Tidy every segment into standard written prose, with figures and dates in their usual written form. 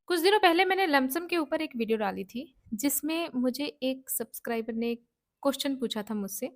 कुछ दिनों पहले मैंने लमसम के ऊपर एक वीडियो डाली थी, जिसमें मुझे एक सब्सक्राइबर ने क्वेश्चन पूछा था मुझसे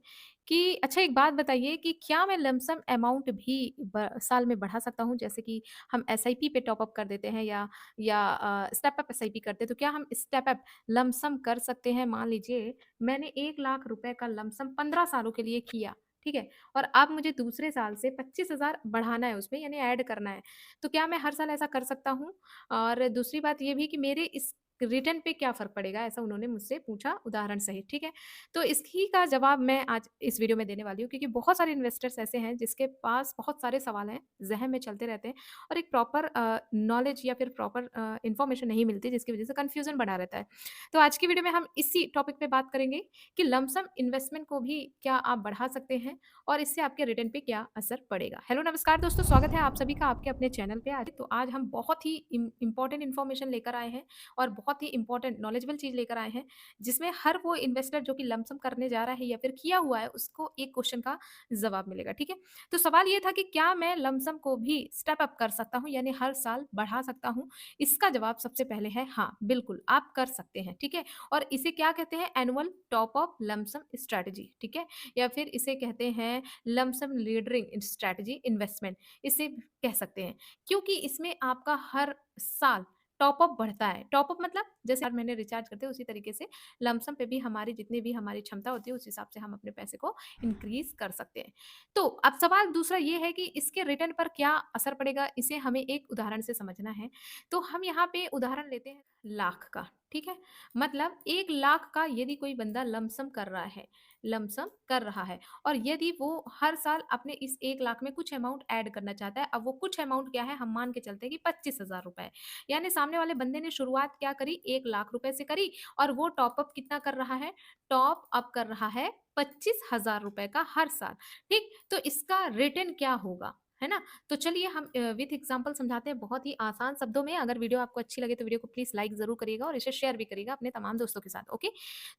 कि अच्छा एक बात बताइए कि क्या मैं लमसम अमाउंट भी साल में बढ़ा सकता हूँ? जैसे कि हम एसआईपी पे टॉप अप कर देते हैं या स्टेप अप एसआईपी करते हैं, तो क्या हम स्टेप अप लमसम कर सकते हैं? मान लीजिए मैंने 1,00,000 रुपए का लमसम 15 सालों के लिए किया, ठीक है? और अब मुझे दूसरे साल से 25,000 बढ़ाना है उसमें यानी ऐड करना है। तो क्या मैं हर साल ऐसा कर सकता हूँ? और दूसरी बात ये भी कि मेरे इस रिटर्न पे क्या फ़र्क पड़ेगा? ऐसा उन्होंने मुझसे पूछा उदाहरण सहित, ठीक है? तो इसही का जवाब मैं आज इस वीडियो में देने वाली हूँ क्योंकि बहुत सारे इन्वेस्टर्स ऐसे हैं जिसके पास बहुत सारे सवाल हैं, ज़हन में चलते रहते हैं और एक प्रॉपर नॉलेज या फिर प्रॉपर इन्फॉर्मेशन नहीं मिलती जिसकी वज़ह से कन्फ्यूज़न बना रहता है। तो आज की वीडियो में हम इसी टॉपिक पे बात करेंगे कि लमसम इन्वेस्टमेंट को भी क्या आप बढ़ा सकते हैं और इससे आपके रिटर्न पे क्या असर पड़ेगा। हेलो नमस्कार दोस्तों, स्वागत है आप सभी का आपके अपने चैनल पे। आज हम बहुत ही इम्पोर्टेंट इन्फॉर्मेशन लेकर आए हैं और बहुत ही इम्पोर्टेंट नॉलेजेबल चीज़ लेकर आए हैं, जिसमें हर वो इन्वेस्टर जो कि लमसम करने जा रहा है या फिर किया हुआ है, उसको एक क्वेश्चन का जवाब मिलेगा, ठीक है? तो सवाल ये था कि क्या मैं लमसम को भी स्टेप अप कर सकता हूँ यानी हर साल बढ़ा सकता हूँ? इसका जवाब सबसे पहले है हाँ, बिल्कुल आप कर सकते हैं, ठीक है? और इसे क्या कहते हैं? Annual top up lump sum strategy, ठीक है? या फिर इसे कहते हैं लमसम लीडरिंग स्ट्रैटेजी इन्वेस्टमेंट, इसे कह सकते हैं क्योंकि इसमें आपका हर साल टॉप अप बढ़ता है। टॉप अप मतलब जैसे हर महीने रिचार्ज करते हैं उसी तरीके से लमसम पे भी हमारी जितनी भी हमारी क्षमता होती है उस हिसाब से हम अपने पैसे को इंक्रीज कर सकते हैं। तो अब सवाल दूसरा ये है कि इसके रिटर्न पर क्या असर पड़ेगा, इसे हमें एक उदाहरण से समझना है। तो हम यहाँ पे उदाहरण लेते हैं लाख का, ठीक है? मतलब 1,00,000 का यदि कोई बंदा लमसम कर रहा है और यदि वो हर साल अपने इस 1,00,000 में कुछ अमाउंट ऐड करना चाहता है, अब वो कुछ अमाउंट क्या है, हम मान के चलते हैं कि 25,000 रुपए है। यानी सामने वाले बंदे ने शुरुआत क्या करी, 1,00,000 रुपए से करी और वो टॉप अप कितना कर रहा है, टॉप अप कर रहा है 25,000 रुपए का हर साल, ठीक? तो इसका रिटर्न क्या होगा, है ना? तो चलिए हम विथ एग्ज़ाम्पल समझाते हैं बहुत ही आसान शब्दों में। अगर वीडियो आपको अच्छी लगे तो वीडियो को प्लीज़ लाइक ज़रूर करिएगा और इसे शेयर भी करिएगा अपने तमाम दोस्तों के साथ, ओके?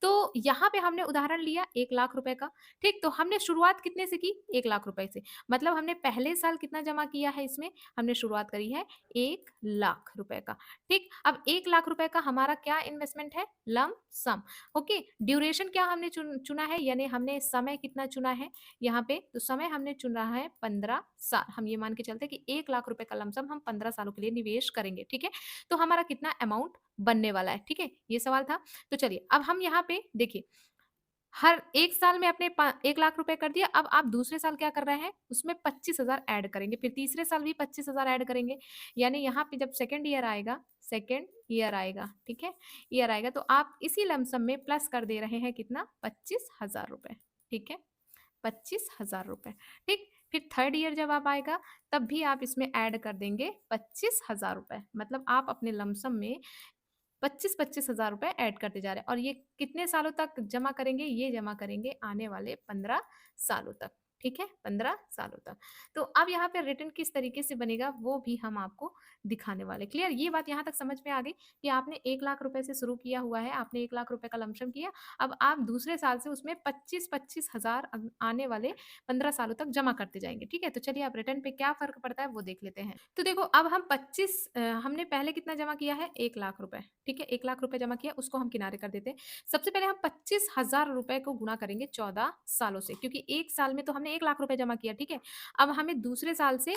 तो यहाँ पे हमने उदाहरण लिया 1,00,000 रुपए का, ठीक? तो हमने शुरुआत कितने से की? 1,00,000 रुपए से। मतलब हमने पहले साल कितना जमा किया है इसमें? हमने शुरुआत करी है 1,00,000 रुपए का, ठीक? अब 1,00,000 रुपए का हमारा क्या इन्वेस्टमेंट है? लम-सम, ओके? ड्यूरेशन क्या हमने चुना है यानी हमने समय कितना चुना है यहाँ पे? तो समय हमने चुना है 15 साल। हम ये मान के चलते हैं कि 1,00,000 रुपए का लमसम हम 15 सालों के लिए निवेश करेंगे, ठीक है? तो हमारा कितना अमाउंट बनने वाला है, ठीक है? ये सवाल था। तो चलिए अब हम यहाँ पे देखिए हर 1 साल में आपने पा 1,00,000 रुपए कर दिया, अब आप दूसरे साल क्या कर रहे हैं, उसमें 25,000 ऐड करेंगे, फिर तीसरे साल भी 25,000 ऐड करेंगे। यानी यहाँ पे जब सेकंड ईयर आएगा, ठीक है? ईयर आएगा तो आप इसी लमसम में प्लस कर दे रहे हैं कितना 25,000 रुपए, ठीक है? 25,000 रुपए, ठीक? फिर थर्ड ईयर जब आप आएगा, तब भी आप इसमें ऐड कर देंगे 25,000 रुपए। मतलब आप अपने लमसम में 25-25 हज़ार रुपए ऐड करते जा रहे हैं और ये कितने सालों तक जमा करेंगे? ये जमा करेंगे आने वाले 15 सालों तक, ठीक है? 15 सालों तक। तो अब यहाँ पे रिटर्न किस तरीके से बनेगा वो भी हम आपको दिखाने वाले हैं। क्लियर? ये बात यहाँ तक समझ में आ गई कि आपने 1,00,000 रुपए से शुरू किया हुआ है, आपने 1,00,000 रुपए का लमसम किया, अब आप दूसरे साल से उसमें 25-25 हज़ार आने वाले 15 सालों तक जमा करते जाएँगे, ठीक है? तो चलिए अब रिटर्न पे क्या फ़र्क पड़ता है वो देख लेते हैं। तो देखो अब हम हमने पहले कितना जमा किया है 1,00,000 रुपए, ठीक है? 1,00,000 रुपए जमा किया उसको हम किनारे कर देते हैं। सबसे पहले हम 25,000 रुपए को गुणा करेंगे 14 सालों से क्योंकि 1 साल में तो हमने 1,00,000 रुपए जमा किया, ठीक है? अब हमें दूसरे साल से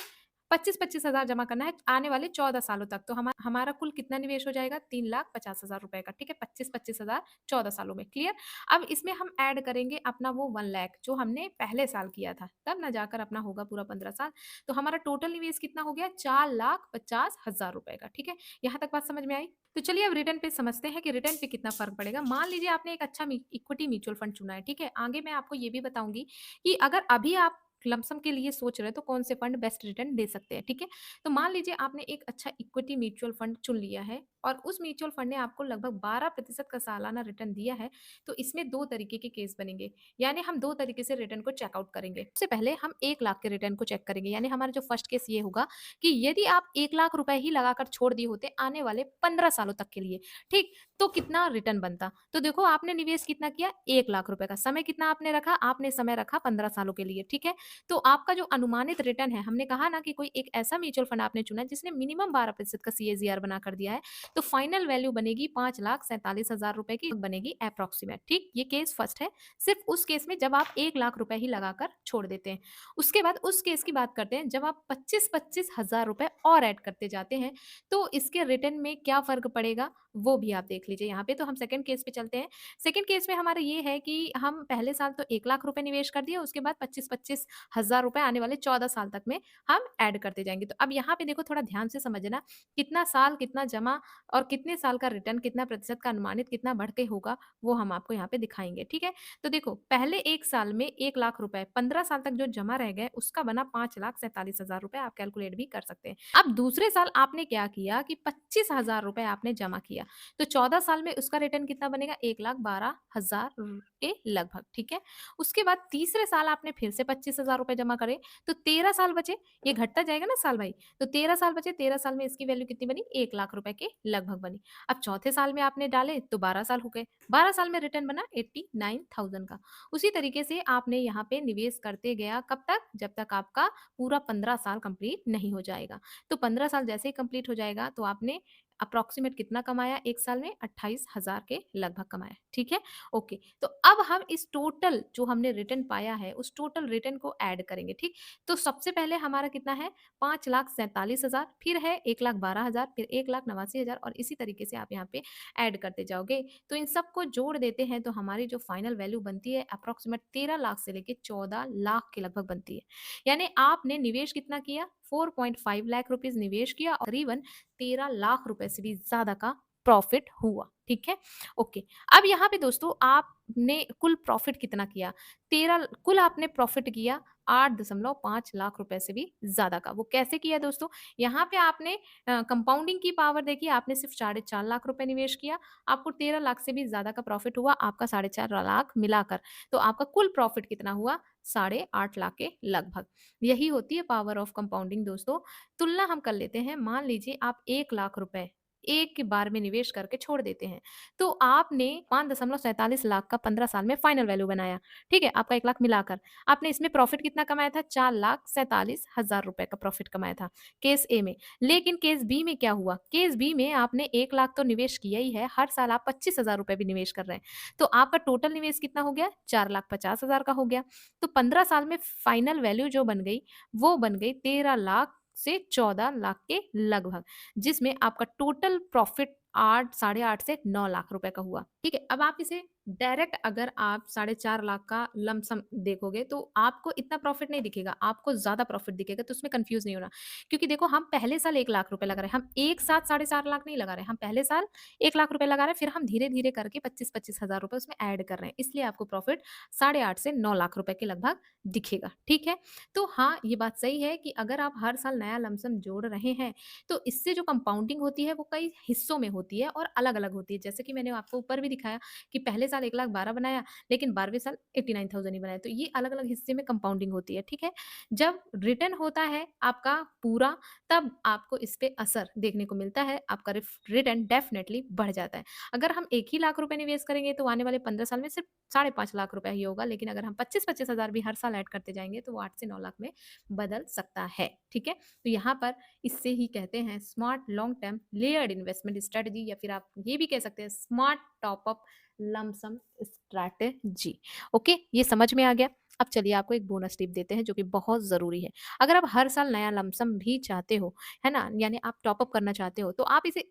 25-25 हज़ार जमा करना है आने वाले 14 सालों तक। तो हमारा कुल कितना निवेश हो जाएगा 3,50,000 रुपए का, ठीक है? 25-25 हज़ार 14 सालों में, क्लियर? अब इसमें हम ऐड करेंगे अपना वो 1 लाख जो हमने पहले साल किया था, तब ना जाकर अपना होगा पूरा 15 साल। तो हमारा टोटल निवेश कितना हो गया 4,50,000 रुपए का, ठीक है? यहाँ तक बात समझ में आई? तो चलिए अब रिटर्न पे समझते हैं कि रिटर्न पे कितना फ़र्क पड़ेगा। मान लीजिए आपने एक अच्छा इक्विटी म्यूचुअल फंड चुना है, ठीक है? आगे मैं आपको ये भी बताऊँगी कि अगर अभी आप लमसम के लिए सोच रहे हैं तो कौन से फंड बेस्ट रिटर्न दे सकते हैं, ठीक है? तो मान लीजिए आपने एक अच्छा इक्विटी म्यूचुअल फंड चुन लिया है और उस म्यूचुअल फंड ने आपको लगभग 12% का सालाना रिटर्न दिया है, तो इसमें 2 तरीके के केस बनेंगे। यानी हम 2 तरीके से रिटर्न को चेकआउट करेंगे। सबसे पहले हम 1,00,000 के रिटर्न को चेक करेंगे, यानी हमारा जो फर्स्ट केस ये होगा कि यदि आप 1,00,000 रुपए ही लगाकर छोड़ दिए होते आने वाले 15 सालों तक के लिए, ठीक? तो कितना रिटर्न बनता? तो देखो आपने निवेश कितना किया? 1 लाख रुपए का। समय कितना आपने रखा? आपने समय रखा 15 सालों के लिए, ठीक है? तो आपका जो अनुमानित रिटर्न है, हमने कहा ना कि कोई एक ऐसा म्यूचुअल फंड आपने चुना है जिसने मिनिमम 12% का सीएजीआर बना कर दिया है, तो फाइनल वैल्यू बनेगी 5,47,000 रुपए की बनेगी एप्रोक्सिमेट, ठीक? ये केस फर्स्ट है। सिर्फ उस केस में जब आप 1 लाख रुपए ही लगाकर छोड़ देते हैं। उसके बाद उस केस की बात करते हैं जब आप 25-25 हज़ार रुपए और ऐड करते जाते हैं, तो इसके रिटर्न में क्या फ़र्क पड़ेगा, वो भी आप देख लीजिए यहाँ पे। तो हम सेकंड केस पे चलते हैं। सेकंड केस में हमारा ये है कि हम पहले साल तो 1 लाख रुपए निवेश कर दिए, उसके बाद 25-25 हज़ार रुपए आने वाले 14 साल तक में हम ऐड करते जाएँगे। तो अब यहाँ पे देखो थोड़ा ध्यान से समझना, कितना साल, कितना जमा और कितने साल का रिटर्न, कितना प्रतिशत का अनुमानित कितना बढ़ के होगा, वो हम आपको यहाँ पे दिखाएँगे, ठीक है? तो देखो पहले 1 साल में 1 लाख रुपए 15 साल तक जो जमा रह गए, उसका बना 5,47,000 रुपए, आप कैलकुलेट भी कर सकते हैं। अब दूसरे साल आपने क्या किया कि 25,000 रुपए आपने जमा किया, तो 14 साल में उसका रिटर्न कितना बनेगा? 1,12,000 के लगभग, ठीक है? उसके बाद तीसरे साल आपने फिर से 25,000 रुपए जमा करे, तो 13 साल बचे, ये घटता जाएगा ना साल भाई, तो 13 साल बचे, 13 साल में इसकी वैल्यू कितनी बनी? 1 लाख रुपए के लगभग बनी। अब चौथे साल में आपने डाले तो 12 साल हो गए, 12 साल में रिटर्न बना 89,000 का। उसी तरीके से आपने यहाँ पे निवेश करते गया, कब तक? जब तक आपका पूरा 15 साल कंप्लीट नहीं हो जाएगा। तो 15 साल जैसे ही कंप्लीट हो जाएगा तो आपने अप्रॉक्सिमेट कितना कमाया? 1 साल में 28,000 के लगभग कमाया, ठीक है? ओके, तो अब हम इस टोटल जो हमने रिटर्न पाया है, उस टोटल रिटर्न को ऐड करेंगे, ठीक? तो सबसे पहले हमारा कितना है? 5,47,000, फिर है 1,12,000, फिर 1,89,000 और इसी तरीके से आप यहाँ पे ऐड करते जाओगे। तो इन सबको जोड़ देते हैं तो हमारी जो फाइनल वैल्यू बनती है अप्रॉक्सिमेट 13 लाख से लेके 14 लाख के लगभग बनती है। यानी आपने निवेश कितना किया? 4.5 लाख रुपीज़ निवेश किया और करीबन 13 लाख रुपए से भी ज़्यादा का प्रॉफ़िट हुआ, ठीक है? ओके, अब यहाँ पे दोस्तों आपने कुल प्रॉफ़िट कितना किया? 13 कुल आपने प्रॉफ़िट किया 8.5 लाख रुपए से भी ज़्यादा का। वो कैसे किया दोस्तों? यहाँ पे आपने कंपाउंडिंग की पावर देखी, आपने सिर्फ़ 4.5 लाख रुपए निवेश किया, आपको 13 लाख से भी ज़्यादा का प्रॉफ़िट हुआ, आपका 4.5 लाख मिलाकर। तो आपका कुल प्रॉफ़िट कितना हुआ? 8.5 लाख के लगभग। यही होती है पावर ऑफ कंपाउंडिंग दोस्तों। तुलना हम कर लेते हैं, मान लीजिए आप 1 लाख रुपए एक के बार में निवेश करके छोड़ देते हैं, तो आपने 5.47 लाख का 15 साल में फाइनल वैल्यू बनाया, ठीक है? आपका 1 लाख मिलाकर। आपने इसमें प्रॉफिट कितना कमाया था? 4,47,000 रुपए का प्रॉफिट कमाया था, केस ए में। लेकिन केस बी में क्या हुआ? केस बी में आपने 1 लाख तो निवेश किया ही है, हर साल आप 25,000 रुपए भी निवेश कर रहे हैं। तो आपका टोटल निवेश कितना हो गया? 4,50,000 का हो गया। तो 15 साल में फाइनल वैल्यू जो बन गई, वो बन गई 13 लाख से 14 लाख के लगभग, जिसमें आपका टोटल प्रॉफिट 8 साढ़े 8 से 9 लाख रुपए का हुआ। ठीक है? अब आप इसे डायरेक्ट अगर आप साढ़े 4 लाख का लमसम देखोगे तो आपको इतना प्रॉफिट नहीं दिखेगा, आपको ज़्यादा प्रॉफिट दिखेगा, तो उसमें कन्फ्यूज़ नहीं होना। क्योंकि देखो हम पहले साल 1 लाख रुपए लगा रहे हैं, हम एक साथ साढ़े 4 लाख नहीं लगा रहे हैं, हम पहले साल 1 लाख रुपए लगा रहे हैं, फिर हम धीरे-धीरे करके 25-25 हज़ार रुपए उसमें ऐड कर रहे हैं। इसलिए आपको प्रॉफिट साढ़े 8 से 9 लाख रुपए के लगभग दिखेगा, ठीक है? तो हाँ, ये बात सही है कि अगर आप हर साल नया लमसम जोड़ रहे हैं, तो इससे जो कंपाउंडिंग होती है वो कई हिस्सों में होती है और अलग-अलग होती है। जैसे कि मैंने आपको ऊपर भी दिखाया कि पहले साल 1,12,000 बनाया, लेकिन 12वें साल 89,000 ही बनाया। तो ये अलग-अलग हिस्से में कंपाउंडिंग होती है, ठीक है? जब रिटर्न होता है आपका पूरा, तब आपको इस पे असर देखने को मिलता है, आपका रिटर्न डेफ़िनेटली बढ़ जाता है। अगर हम 1 ही लाख रुपए निवेश करेंगे, तो आने वाले 15 साल में सिर्फ साढ़े 5 लाख रुपए ही होगा, लेकिन अगर हम 25-25 हज़ार भी हर साल ऐड करते जाएँगे, तो वो 8 से 9 लाख में बदल सकता है, ठीक है? तो यहाँ पर इससे ही कहते हैं smart long term layered investment strategy, या फिर आप ये भी कह सकते हैं smart top up lump sum strategy. Okay, ये समझ में आ गया। अब चलिए आपको एक बोनस टिप देते हैं जो कि बहुत ज़रूरी है। अगर आप हर साल नया लमसम भी चाहते हो, है ना? यानी आप टॉप अप करना चाहते हो, तो आप इसे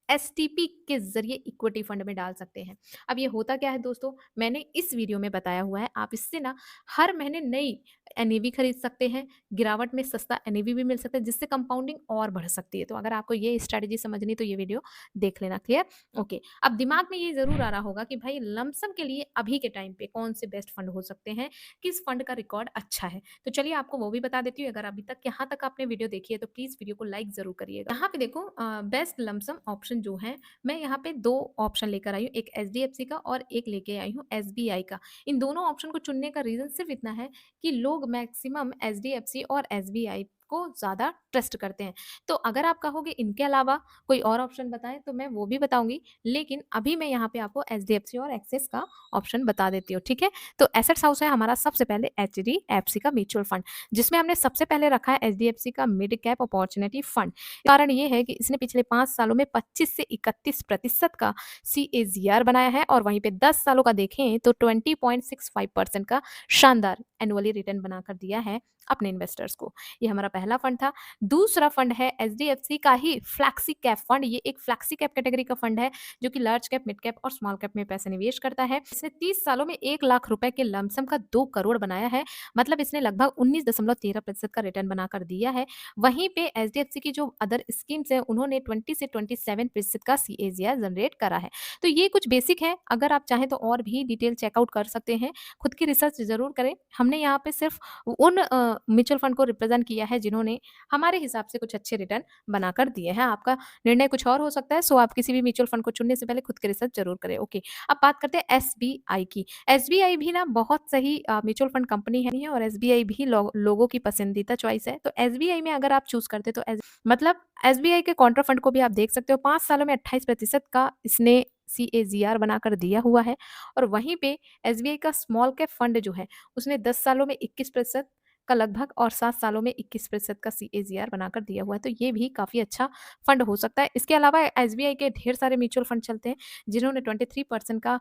एसटीपी के ज़रिए इक्विटी फंड में डाल सकते हैं। अब ये होता क्या है दोस्तों, मैंने इस वीडियो में बताया हुआ है, आप इससे ना हर महीने नई एनएवी खरीद सकते हैं, गिरावट में सस्ता एनएवी भी मिल सकता है, जिससे कंपाउंडिंग और बढ़ सकती है। तो अगर आपको ये स्ट्रैटेजी समझनी है तो ये वीडियो देख लेना, क्लियर? ओके, अब दिमाग में ये ज़रूर आ रहा होगा कि भाई लमसम के लिए अभी के टाइम पे कौन से बेस्ट फंड हो सकते हैं, किस फंड का रिकॉर्ड अच्छा है। तो चलिए आपको वो भी बता देती हूँ। अगर अभी तक यहाँ तक आपने वीडियो देखी है तो प्लीज़ वीडियो को लाइक ज़रूर करिएगा। यहाँ पे देखो बेस्ट लमसम ऑप्शन जो है, मैं यहाँ पे 2 ऑप्शन लेकर आई हूँ, एक एचडीएफसी का और एक लेके आई हूँ एसबीआई का। इन दोनों ऑप्शन को चुनने का रीज़न सिर्फ़ इतना है कि लोग मैक्सिमम एचडीएफसी और एसबीआई को ज़्यादा ट्रस्ट करते हैं। तो अगर आप कहोगे इनके अलावा कोई और ऑप्शन बताएँ तो मैं वो भी बताऊँगी, लेकिन अभी मैं यहाँ पे आपको एचडीएफसी और एक्सिस का ऑप्शन बता देती हूँ, ठीक है? तो एसेट्स हाउस है हमारा सबसे पहले एचडीएफसी का म्यूचुअल फंड, जिसमें हमने सबसे पहले रखा है एचडीएफसी का मिड कैप अपॉर्च्युनिटी फंड। कारण ये है कि इसने पिछले 5 सालों में 25 से 31% का सीएजीआर बनाया है और वहीं पे 10 सालों का देखें तो 20.65% का शानदार एनुअली रिटर्न बनाकर दिया है अपने इन्वेस्टर्स को। ये हमारा पहला फंड था। दूसरा फंड है एचडीएफसी का ही फ्लैक्सी कैप फंड। ये एक फ्लैक्सी कैप कैटेगरी का फंड है जो कि लार्ज कैप, मिड कैप और स्मॉल कैप में पैसे निवेश करता है। इसने 30 सालों में 1 लाख रुपए के लमसम का 2 करोड़ बनाया है। मतलब इसने लगभग 19.13% का रिटर्न बनाकर दिया है। वहीं पे एचडीएफसी की जो अदर स्कीम्स हैं उन्होंने 20 से 27% का सीएजीआर जनरेट करा है। तो ये कुछ बेसिक है, अगर आप चाहें तो और भी डिटेल चेकआउट कर सकते हैं। खुद की रिसर्च ज़रूर करें। हमने यहाँ पे सिर्फ उन म्यूचुअल फंड को रिप्रेजेंट किया है जिन्होंने हमारे हिसाब से कुछ अच्छे रिटर्न बनाकर दिए हैं। आपका निर्णय कुछ और हो सकता है, सो आप किसी भी म्यूचुअल फंड को चुनने से पहले खुद की रिसर्च ज़रूर करें। ओके, अब बात करते हैं एसबीआई की। एसबीआई भी ना बहुत सही म्यूचुअल फंड कंपनी है और एसबीआई भी लोगों की पसंदीदा चॉइस है। तो एसबीआई में अगर आप चूज़ करते तो मतलब एसबीआई के कॉन्ट्रा फंड को भी आप देख सकते हो, 5 सालों में 28% का इसने सीएजीआर बनाकर दिया हुआ है। और वहीं पे एसबीआई का स्मॉल कैप फंड जो है उसने 10 सालों में 21% का लगभग और 7 सालों में 21% का सीएजीआर बनाकर दिया हुआ है। तो ये भी काफ़ी अच्छा फंड हो सकता है। इसके अलावा एसबीआई के ढेर सारे म्यूचुअल फंड चलते हैं जिन्होंने 23% का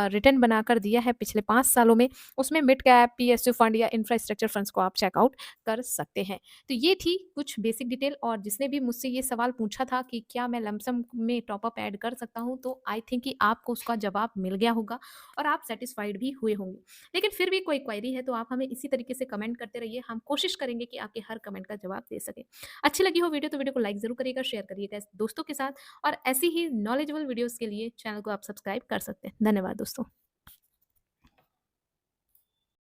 रिटर्न बनाकर दिया है पिछले 5 सालों में। उसमें मिड कैप, पीएसयू फंड या इंफ्रास्ट्रक्चर फंड्स को आप चेकआउट कर सकते हैं। तो ये थी कुछ बेसिक डिटेल, और जिसने भी मुझसे ये सवाल पूछा था कि क्या मैं लमसम में टॉप अप ऐड कर सकता हूँ, तो आई थिंक कि आपको उसका जवाब मिल गया होगा और आप सैटिस्फाइड भी हुए होंगे। लेकिन फिर भी कोई क्वेरी है तो आप हमें इसी तरीके से कमेंट करते रहिए, हम कोशिश करेंगे कि आपके हर कमेंट का जवाब दे सकें। अच्छी लगी हो वीडियो तो वीडियो को लाइक ज़रूर करिएगा, शेयर करिएगा दोस्तों के साथ, और ऐसी ही नॉलेजेबल वीडियोज़ के लिए चैनल को आप सब्सक्राइब कर सकते हैं। धन्यवाद दोस्तों।